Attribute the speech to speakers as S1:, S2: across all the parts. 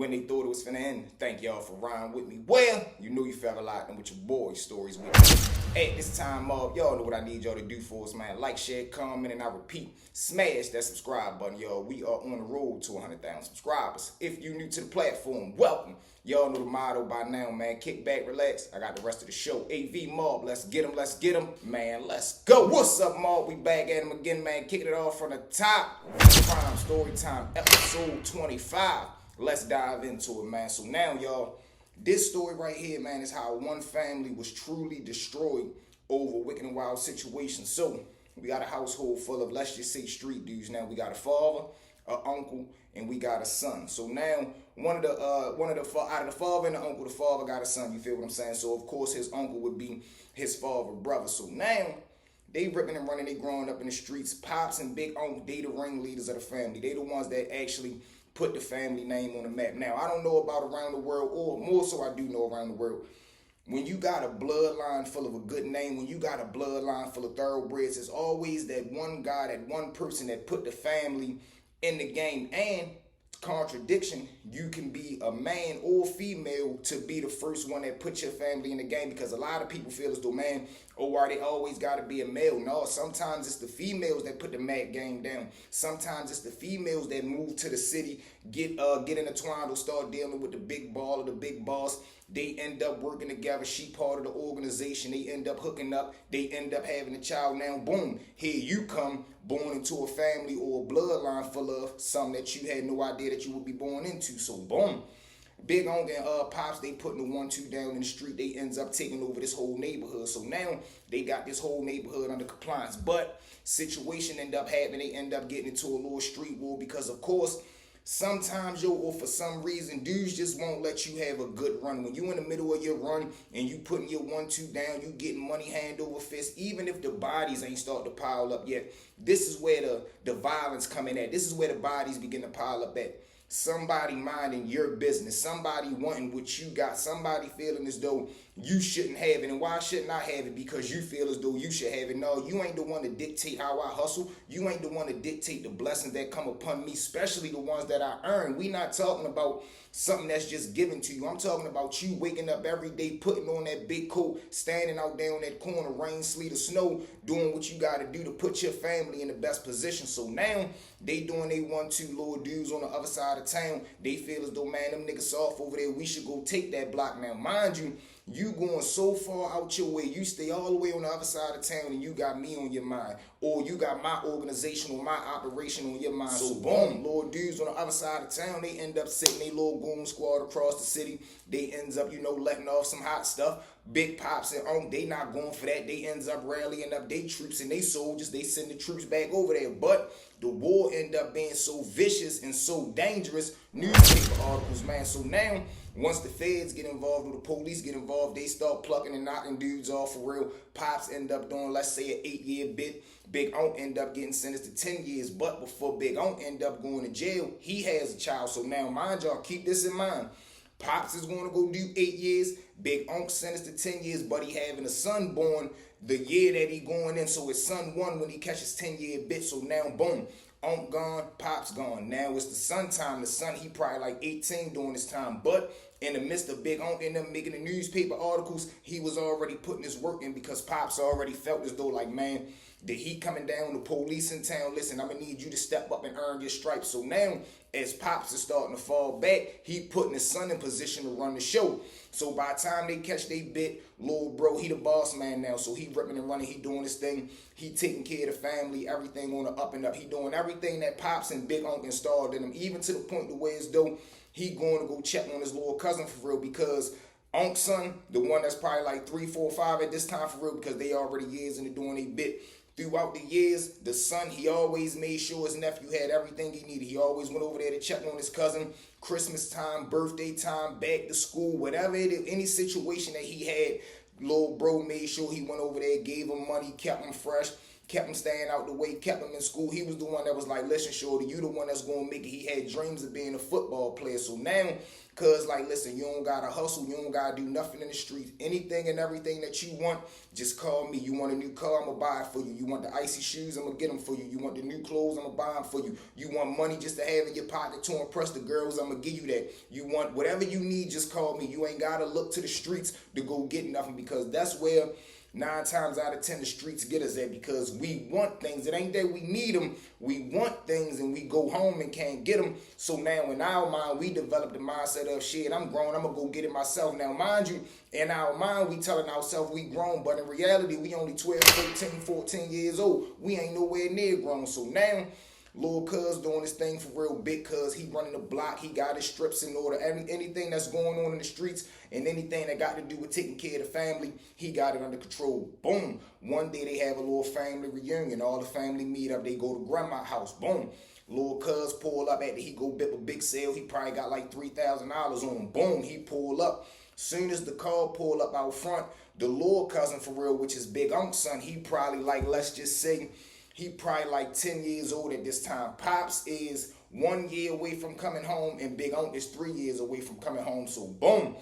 S1: when they thought it was finna end. Thank y'all for riding with me. Well, you know you felt a lot and with your boy stories with me. At this time of, y'all know what I need y'all to do for us, man. Like, share, comment, and I repeat, smash that subscribe button, y'all. We are on the road to 100,000 subscribers. If you new to the platform, welcome. Y'all know the motto by now, man. Kick back, relax. I got the rest of the show. AV Mob, let's get them. Man, let's go. What's up, Mob? We back at him again, man. Kicking it off from the top. Prime Story Time, episode 25. Let's dive into it, man. So now, y'all, this story right here, man, is how one family was truly destroyed over wicked and wild situations. So we got a household full of, let's just say, street dudes. Now we got a father, an uncle, and we got a son. So now out of the father and the uncle, the father got a son. You feel what I'm saying? So of course his uncle would be his father brother. So now they ripping and running. They growing up in the streets. Pops and big uncle, they the ringleaders of the family. They the ones that actually put the family name on the map. Now I don't know about around the world, or more so I do know around the world. When you got a bloodline full of a good name, when you got a bloodline full of thoroughbreds, it's always that one guy, that one person that put the family in the game. And contradiction, you can be a man or female to be the first one that put your family in the game, because a lot of people feel as though, man, why they always got to be a male. No, sometimes it's the females that put the mad game down. Sometimes it's the females that move to the city, get intertwined or start dealing with the big ball or the big boss. They end up working together. She part of the organization. They end up hooking up. They end up having a child. Now, boom, here you come, born into a family or a bloodline full of something that you had no idea that you would be born into. So, boom. Big Uncle and Pops, they putting the 1-2 down in the street. They ends up taking over this whole neighborhood. So now they got this whole neighborhood under compliance. But situation end up happening. They end up getting into a little street war because, of course, sometimes, or for some reason, dudes just won't let you have a good run. When you in the middle of your run and you putting your 1-2 down, you getting money hand over fist, even if the bodies ain't starting to pile up yet. This is where the violence coming at. This is where the bodies begin to pile up at. Somebody minding your business, somebody wanting what you got, somebody feeling as though you shouldn't have it. And why shouldn't I have it? Because you feel as though you should have it. No, you ain't the one to dictate how I hustle. You ain't the one to dictate the blessings that come upon me, especially the ones that I earn. We not talking about something that's just given to you. I'm talking about you waking up every day, putting on that big coat, standing out there on that corner, rain, sleet, or snow, doing what you got to do to put your family in the best position. So now they doing they 1-2 little dudes on the other side of town. They feel as though, man, them niggas soft over there. We should go take that block. Now, mind you, you going so far out your way. You stay all the way on the other side of town and you got me on your mind. Or you got my organization or my operation on your mind. So boom, little dudes on the other side of town, they end up sitting their little goon squad across the city. They ends up, letting off some hot stuff. Big Pops and they not going for that. They ends up rallying up their troops and they soldiers. They send the troops back over there. But the war end up being so vicious and so dangerous. Newspaper articles, man. So now, once the feds get involved or the police get involved, they start plucking and knocking dudes off for real. Pops end up doing, let's say, an 8-year bit. Big Unc end up getting sentenced to 10 years. But before Big Unc end up going to jail, he has a child. So now, mind y'all, keep this in mind. Pops is going to go do 8 years. Big Unc sentenced to 10 years, but he having a son born the year that he going in. So his son won when he catches 10-year bit. So now, boom, Unc gone, Pops gone. Now it's the son time. The son, he probably like 18 during this time. But in the midst of Big Unc and them making the newspaper articles, he was already putting his work in because Pops already felt as though, like, man, the heat coming down, the police in town, listen, I'm going to need you to step up and earn your stripes. So now, as Pops is starting to fall back, he putting his son in position to run the show. So by the time they catch they bit, little bro, he the boss man now. So he ripping and running, he doing his thing. He taking care of the family, everything on the up and up. He doing everything that Pops and Big Unc installed in him, even to the point the way as though he going to go check on his little cousin for real, because Unc's son, the one that's probably like 3, 4, 5 at this time for real, because they already years into doing a bit. Throughout the years, the son, he always made sure his nephew had everything he needed. He always went over there to check on his cousin, Christmas time, birthday time, back to school, whatever it is, any situation that he had, little bro made sure he went over there, gave him money, kept him fresh. kept him staying out the way, kept him in school. He was the one that was like, listen, shorty, you the one that's going to make it. He had dreams of being a football player. So now, cuz like, listen, you don't got to hustle. You don't got to do nothing in the streets. Anything and everything that you want, just call me. You want a new car, I'm going to buy it for you. You want the icy shoes, I'm going to get them for you. You want the new clothes, I'm going to buy them for you. You want money just to have in your pocket to impress the girls, I'm going to give you that. You want whatever you need, just call me. You ain't got to look to the streets to go get nothing, because that's where 9 times out of 10 the streets get us at, because we want things. It ain't that we need them. We want things and we go home and can't get them. So now in our mind, we develop the mindset of, shit, I'm grown, I'm going to go get it myself. Now, mind you, in our mind, we telling ourselves we grown, but in reality, we only 12, 13, 14 years old. We ain't nowhere near grown. So now, Lil Cuz doing this thing for real, big cuz he running the block, he got his strips in order. Anything that's going on in the streets and anything that got to do with taking care of the family, he got it under control. Boom. One day they have a little family reunion. All the family meet up. They go to grandma's house. Boom. Lil Cuz pull up after he go bip a big sale. He probably got like $3,000 on him. Boom. He pull up. Soon as the car pull up out front, the little cousin for real, which is Big Unc's son, he probably like, let's just say, he probably like 10 years old at this time. Pops is 1 year away from coming home, and Big Unc is 3 years away from coming home. So boom.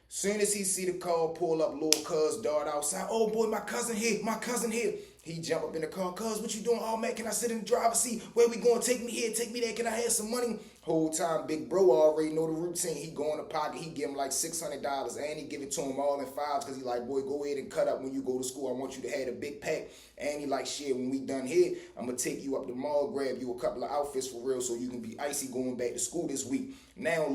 S1: Soon as he see the car pull up, Lil Cuz dart outside. Oh boy, my cousin here, my cousin here. He jump up in the car. Cuz, what you doing? Oh man, can I sit in the driver's seat? Where we going? Take me here, take me there. Can I have some money? Whole time, big bro already know the routine. He go in the pocket, he give him like $600, and he give it to him all in fives, because he like, boy, go ahead and cut up when you go to school. I want you to have a big pack. And he like, shit, when we done here, I'm gonna take you up the mall, grab you a couple of outfits for real, so you can be icy going back to school this week. Now,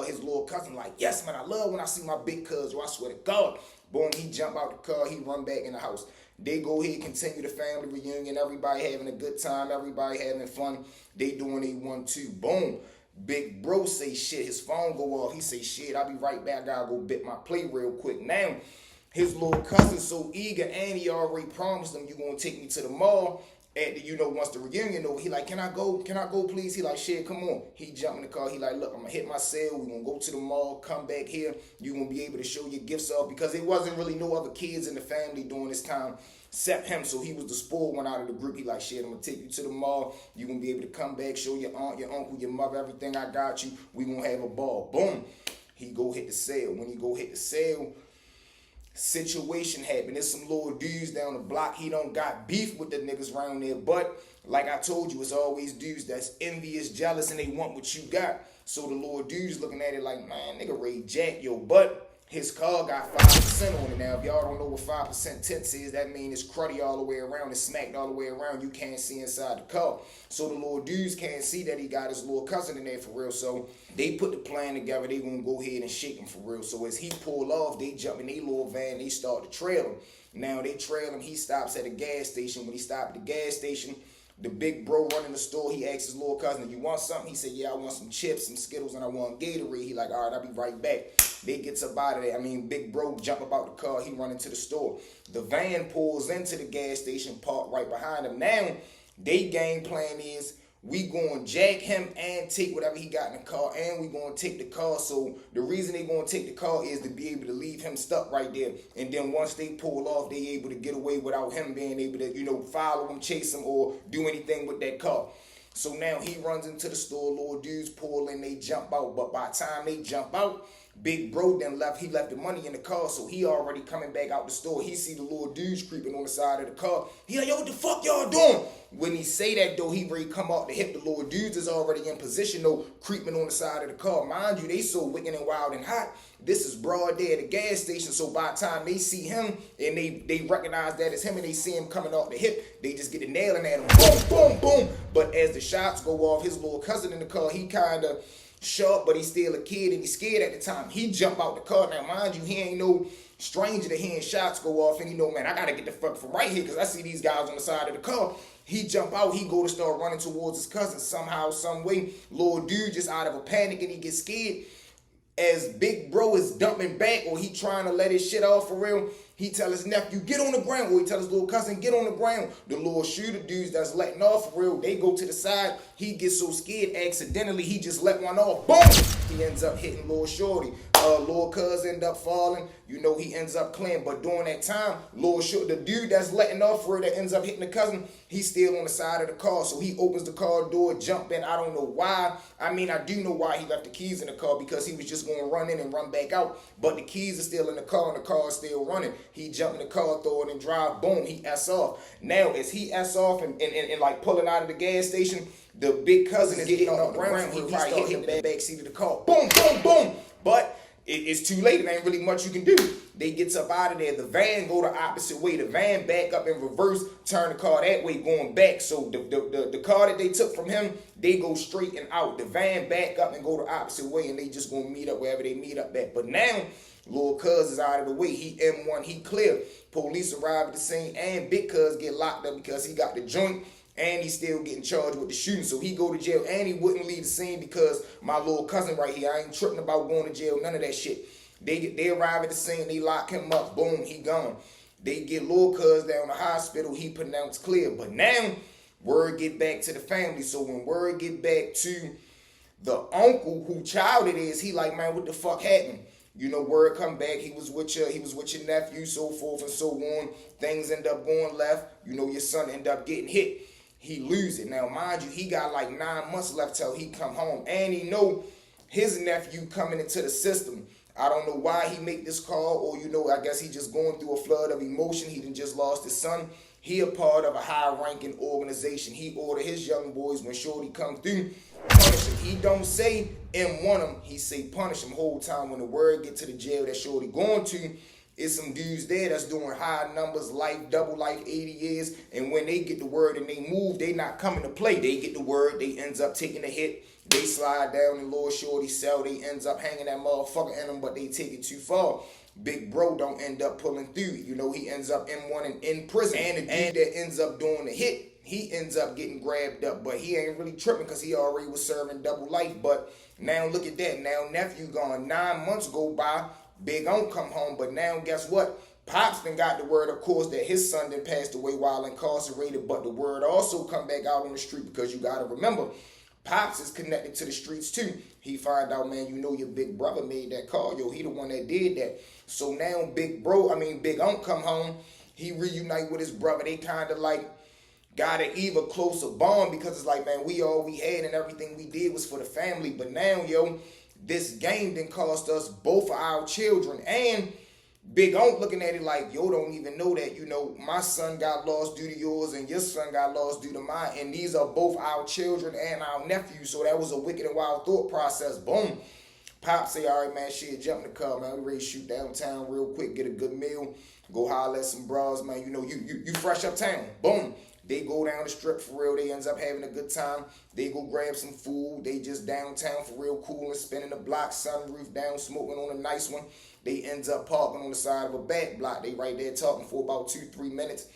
S1: his little cousin like, yes, man, I love when I see my big cuz, I swear to God. Boom, he jump out the car, he run back in the house. They go ahead, continue the family reunion. Everybody having a good time. Everybody having fun. They doing a 1-2. Boom. Big bro say shit. His phone go off. He say, shit, I'll be right back. I gotta go bit my plate real quick. Now, his little cousin so eager, and he already promised him, you gonna take me to the mall. At the, once the reunion over, he like, can I go please? He like, shit, come on. He jump in the car, he like, look, I'm gonna hit my sale, we gonna go to the mall, come back here, you gonna be able to show your gifts off, because there wasn't really no other kids in the family during this time except him, so he was the spoiled one out of the group. He like, shit, I'm gonna take you to the mall, you gonna be able to come back, show your aunt, your uncle, your mother, everything I got you, we gonna have a ball. Boom. He go hit the sale. When he go hit the sale, situation happened. There's some little dudes down the block. He don't got beef with the niggas around there, but like I told you, it's always dudes that's envious, jealous, and they want what you got. So the little dudes looking at it like, man, nigga Ray Jack, yo, but his car got 5% on it. Now, if y'all don't know what 5% tints is, that means it's cruddy all the way around, it's smacked all the way around. You can't see inside the car. So the little dudes can't see that he got his little cousin in there for real. So they put the plan together. They gonna go ahead and shake him for real. So as he pull off, they jump in their little van. They start to trail him. Now they trail him. He stops at a gas station. When he stopped at the gas station, the big bro running the store, he asked his little cousin, you want something? He said, yeah, I want some chips, some Skittles, and I want Gatorade. He like, all right, I'll be right back. They gets up out of there. Big bro jump about the car. He run into the store. The van pulls into the gas station, parked right behind him. Now, they game plan is, we going to jack him and take whatever he got in the car, and we going to take the car. So the reason they going to take the car is to be able to leave him stuck right there. And then once they pull off, they able to get away without him being able to, follow him, chase him, or do anything with that car. So now he runs into the store, little dudes pull in, they jump out. But by the time they jump out, big bro then left. He left the money in the car, so he already coming back out the store. He see the little dudes creeping on the side of the car. He like, yo, what the fuck y'all doing? When he say that, though, he ready come out to hit the little dudes is already in position, though, creeping on the side of the car. Mind you, they so wicked and wild and hot. This is broad day at the gas station, so by the time they see him and they recognize that it's him and they see him coming off the hip, they just get the nailing at him. Boom, boom, boom. But as the shots go off, his little cousin in the car, he kind of sharp, but he's still a kid and he's scared at the time. He jump out the car. Now, mind you, he ain't no stranger to hearing shots go off, and he know, man, I gotta get the fuck from right here because I see these guys on the side of the car. He jump out, he go to start running towards his cousin somehow, some way. Little dude just out of a panic and he gets scared. As big bro is dumping back, or he trying to let his shit off for real, he tell his nephew, get on the ground, or he tell his little cousin, get on the ground. The little shooter dudes that's letting off for real, they go to the side. He gets so scared, accidentally, he just let one off. Boom! He ends up hitting little shorty. Lord Cuz end up falling. You know, he ends up clean. But during that time, the dude that's letting off where that ends up hitting the cousin, he's still on the side of the car. So he opens the car door, jump in. I don't know why. I mean, I do know why he left the keys in the car, because he was just going to run in and run back out. But the keys are still in the car and the car is still running. He jumped in the car, throw it and drive. Boom, he S off. Now, as he S off and like pulling out of the gas station, the big cousin is getting on the ground. He probably hit the back seat of the car. Boom, boom, boom. But it's too late. There ain't really much you can do. They gets up out of there. The van go the opposite way. The van back up in reverse, turn the car that way, going back. So the car that they took from him, they go straight and out. The van back up and go the opposite way, and they just gonna meet up wherever they meet up at. But now, Lil Cuz is out of the way. He M1, he clear. Police arrive at the scene, and Big Cuz get locked up because he got the joint. And he's still getting charged with the shooting. So he go to jail, and he wouldn't leave the scene because my little cousin right here, I ain't tripping about going to jail, none of that shit. They arrive at the scene, they lock him up, boom, he gone. They get Lil Cuz down to the hospital, he pronounced clear. But now, word get back to the family. So when word get back to the uncle who child it is, he like, man, what the fuck happened? You know, word come back, he was with your nephew, so forth and so on. Things end up going left. You know, your son end up getting hit. He lose it. Now, mind you, he got like 9 months left till he come home. And he know his nephew coming into the system. I don't know why he make this call, or, you know, I guess he just going through a flood of emotion. He done just lost his son. He a part of a high-ranking organization. He order his young boys, when Shorty come through, punish him. He don't say M1 him. He say punish him whole time. When the word get to the jail that Shorty going to, it's some dudes there that's doing high numbers, life, double life, 80 years. And when they get the word and they move, they not coming to play. They get the word, they ends up taking a hit. They slide down in Lord Shorty's cell. They ends up hanging that motherfucker in them, but they take it too far. Big bro don't end up pulling through. You know, he ends up M1 and in prison. And the dude that ends up doing the hit, he ends up getting grabbed up. But he ain't really tripping because he already was serving double life. But now look at that. Now nephew gone. 9 months go by. Big Unc come home, but now guess what? Pops done got the word, of course, that his son done passed away while incarcerated, but the word also come back out on the street, because you got to remember, Pops is connected to the streets too. He find out, man, you know your big brother made that call. Yo, he the one that did that. So now Big Unc come home. He reunite with his brother. They kind of like got an even closer bond, because it's like, man, we all we had and everything we did was for the family. But now, yo, this game done cost us both of our children. And Big Unc looking at it like, yo, don't even know that, you know, my son got lost due to yours and your son got lost due to mine. And these are both our children and our nephews. So that was a wicked and wild thought process. Boom. Pop say, all right, man, shit, jump in the car, man. We ready to shoot downtown real quick, get a good meal, go holler at some bras, man. You know, you fresh uptown. Boom. They go down the strip for real. They ends up having a good time. They go grab some food. They just downtown for real, cool and spinning the block, sunroof down, smoking on a nice one. They ends up parking on the side of a back block. They right there talking for about 2-3 minutes.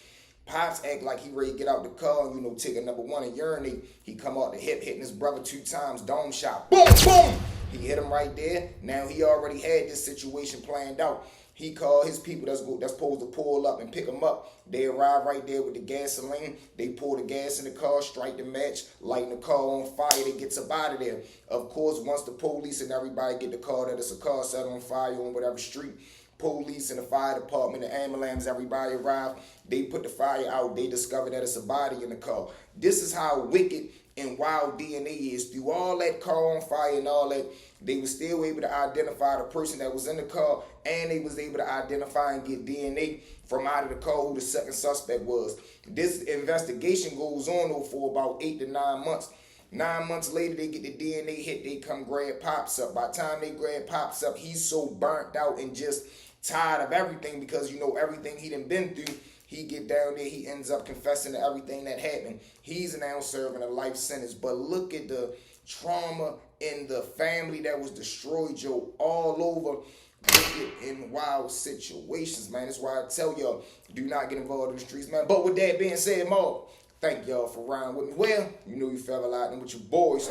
S1: Pops act like he ready to get out the car and, you know, take a number one and urinate. He come out the hip, hitting his brother 2 times, dome shot. Boom, boom! He hit him right there. Now he already had this situation planned out. He called his people that's supposed to pull up and pick him up. They arrive right there with the gasoline. They pour the gas in the car, strike the match, lighting the car on fire. They gets up out of there. Of course, once the police and everybody get the call that it's a car set on fire on whatever street, police and the fire department, the ambulance, everybody arrive. They put the fire out. They discover that it's a body in the car. This is how wicked and wild DNA is. Through all that car on fire and all that, they were still able to identify the person that was in the car, and they was able to identify and get DNA from out of the car who the second suspect was. This investigation goes on though for about 8 to 9 months. 9 months later, they get the DNA hit. They come grab Pops up. By the time they grab Pops up, he's so burnt out and just tired of everything, because, you know, everything he done been through. He get down there, he ends up confessing to everything that happened. He's now serving a life sentence. But look at the trauma in the family that was destroyed, Joe, all over wicked and wild situations, man. That's why I tell y'all, do not get involved in the streets, man. But with that being said, Mark, thank y'all for riding with me. Well, you know you fell a lot in with your boys.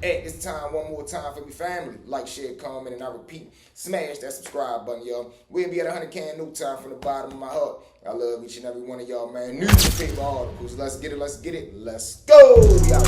S1: At this time, one more time for your family. Like, share, comment, and I repeat, smash that subscribe button, y'all. We'll be at 100K in no time from the bottom of my heart. I love each and every one of y'all, man. Newspaper articles. Let's get it. Let's go. Y'all.